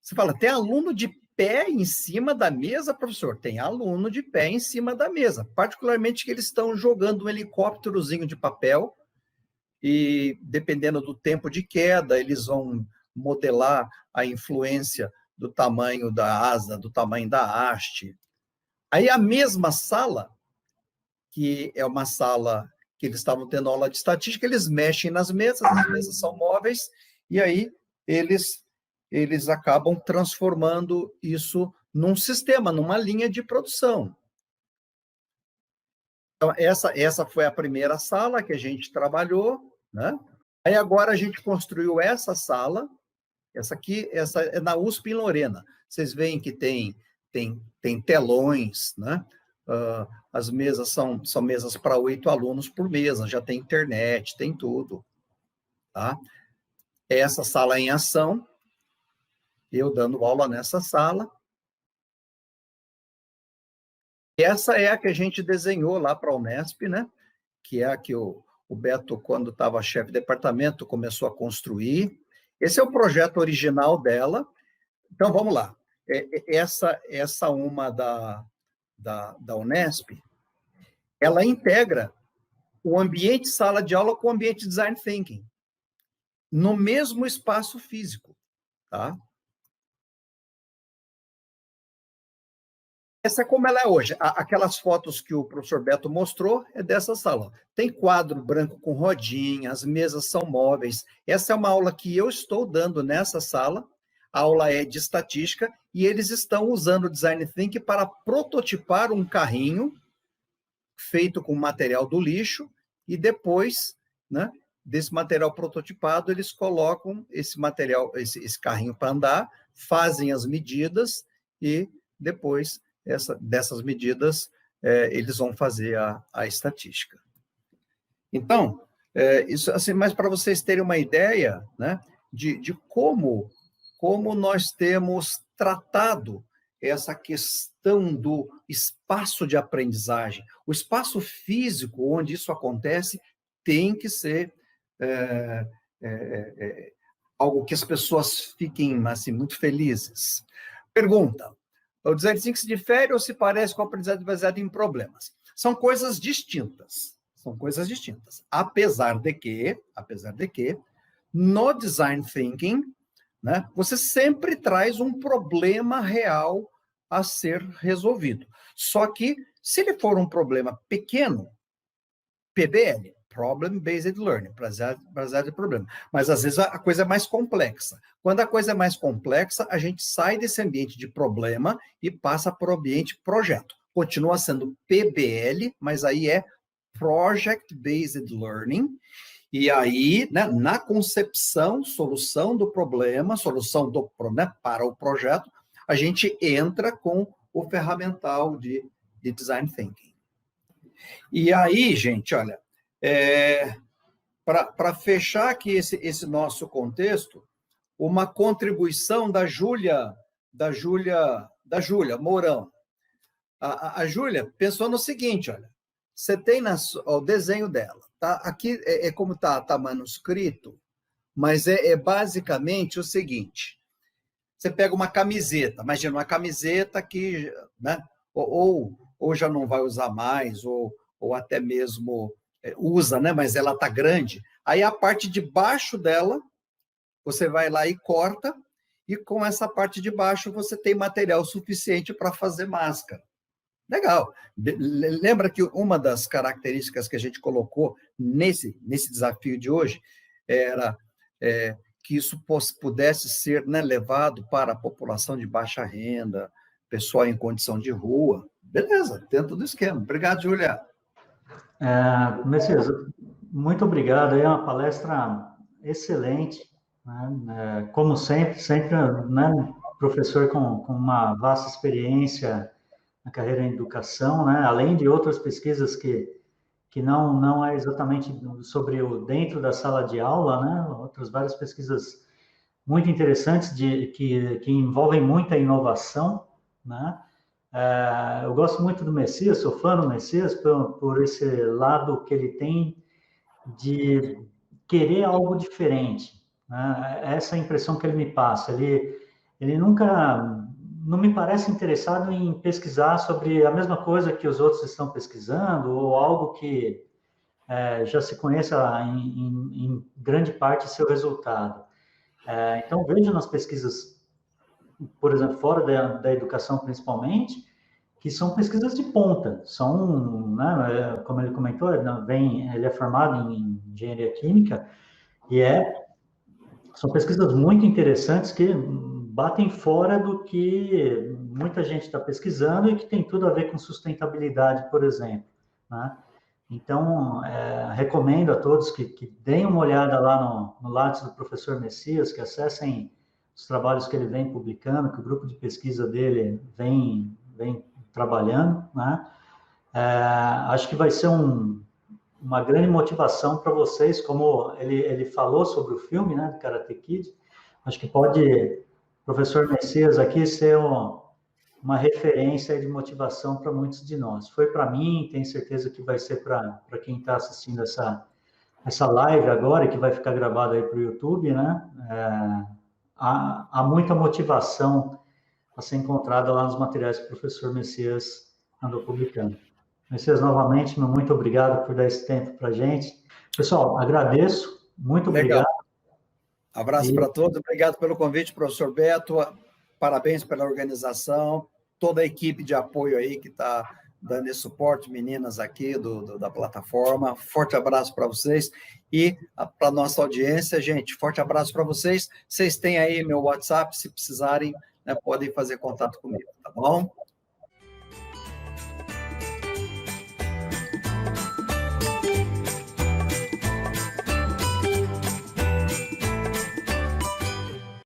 Você fala, tem aluno de pé em cima da mesa, professor? Tem aluno de pé em cima da mesa, particularmente que eles estão jogando um helicópterozinho de papel e, dependendo do tempo de queda, eles vão modelar a influência do tamanho da asa, do tamanho da haste. Aí a mesma sala, que é uma sala que eles estavam tendo aula de estatística, eles mexem nas mesas, as mesas são móveis, e aí eles acabam transformando isso num sistema, numa linha de produção. Então, essa foi a primeira sala que a gente trabalhou, né? Aí agora a gente construiu essa sala, essa é na USP em Lorena. Vocês veem que tem tem telões, né? As mesas são mesas para 8 alunos por mesa, já tem internet, tem tudo, tá? Essa sala em ação, eu dando aula nessa sala. Essa é a que a gente desenhou lá para a Unesp, né? Que é a que o Beto, quando estava chefe de departamento, começou a construir. Esse é o projeto original dela. Então, vamos lá. Essa uma da Unesp, ela integra o ambiente sala de aula com o ambiente design thinking, no mesmo espaço físico, tá? Essa é como ela é hoje. Aquelas fotos que o professor Beto mostrou é dessa sala. Tem quadro branco com rodinha, as mesas são móveis. Essa é uma aula que eu estou dando nessa sala. A aula é de estatística e eles estão usando o Design Thinking para prototipar um carrinho feito com material do lixo e depois, né, desse material prototipado, eles colocam esse material, esse carrinho para andar, fazem as medidas e depois dessas medidas eles vão fazer a estatística. Então, isso assim, mas para vocês terem uma ideia, né, de como nós temos tratado essa questão do espaço de aprendizagem. O espaço físico onde isso acontece tem que ser algo que as pessoas fiquem assim, muito felizes. Pergunta: o design thinking se difere ou se parece com a aprendizagem baseada em problemas? São coisas distintas. São coisas distintas. Apesar de que, no design thinking, né, você sempre traz um problema real a ser resolvido. Só que, se ele for um problema pequeno, PBL, Problem Based Learning, baseado em problema. Mas, às vezes, a coisa é mais complexa. Quando a coisa é mais complexa, a gente sai desse ambiente de problema e passa para o ambiente projeto. Continua sendo PBL, mas aí é Project Based Learning. E aí, né, na concepção, solução do problema, né, para o projeto, a gente entra com o ferramental de Design Thinking. E aí, gente, olha, para fechar aqui esse nosso contexto, uma contribuição da Júlia Mourão. A Júlia pensou no seguinte, olha, você tem o desenho dela, tá? Aqui é como tá manuscrito, mas é basicamente o seguinte: você pega uma camiseta, imagina uma camiseta que, né, ou já não vai usar mais, ou até mesmo usa, né, mas ela tá grande. Aí a parte de baixo dela, você vai lá e corta, e com essa parte de baixo você tem material suficiente para fazer máscara. Legal. Lembra que uma das características que a gente colocou nesse desafio de hoje era que isso pudesse ser, né, levado para a população de baixa renda, pessoal em condição de rua. Beleza, dentro do esquema. Obrigado, Júlia. Messias, muito obrigado. É uma palestra excelente, né? Como sempre, né, professor com uma vasta experiência na carreira em educação, né? Além de outras pesquisas que não é exatamente sobre o dentro da sala de aula, né? Outras várias pesquisas muito interessantes que envolvem muita inovação, né? Eu gosto muito do Messias, sou fã do Messias por esse lado que ele tem de querer algo diferente, né? Essa é a impressão que ele me passa. Ele nunca não me parece interessado em pesquisar sobre a mesma coisa que os outros estão pesquisando ou algo que já se conheça em grande parte seu resultado. Então, vejo nas pesquisas, por exemplo, fora da educação principalmente, que são pesquisas de ponta. São, né, como ele comentou, ele é formado em engenharia química e são pesquisas muito interessantes que batem fora do que muita gente está pesquisando e que tem tudo a ver com sustentabilidade, por exemplo, né? Então, recomendo a todos que deem uma olhada lá no Lattes do professor Messias, que acessem os trabalhos que ele vem publicando, que o grupo de pesquisa dele vem trabalhando, né? Acho que vai ser uma grande motivação para vocês, como ele falou sobre o filme, né, do Karate Kid. Acho que pode, professor Messias aqui, ser uma referência de motivação para muitos de nós. Foi para mim, tenho certeza que vai ser para quem está assistindo essa live agora, e que vai ficar gravada aí para o YouTube, né? Há muita motivação a ser encontrada lá nos materiais que o professor Messias andou publicando. Messias, novamente, muito obrigado por dar esse tempo para a gente. Pessoal, agradeço, muito Legal. obrigado. Abraço para todos, obrigado pelo convite, professor Beto, parabéns pela organização, toda a equipe de apoio aí que está dando esse suporte, meninas aqui da plataforma, forte abraço para vocês e para a nossa audiência, gente, forte abraço para vocês, vocês têm aí meu WhatsApp, se precisarem, né, podem fazer contato comigo, tá bom?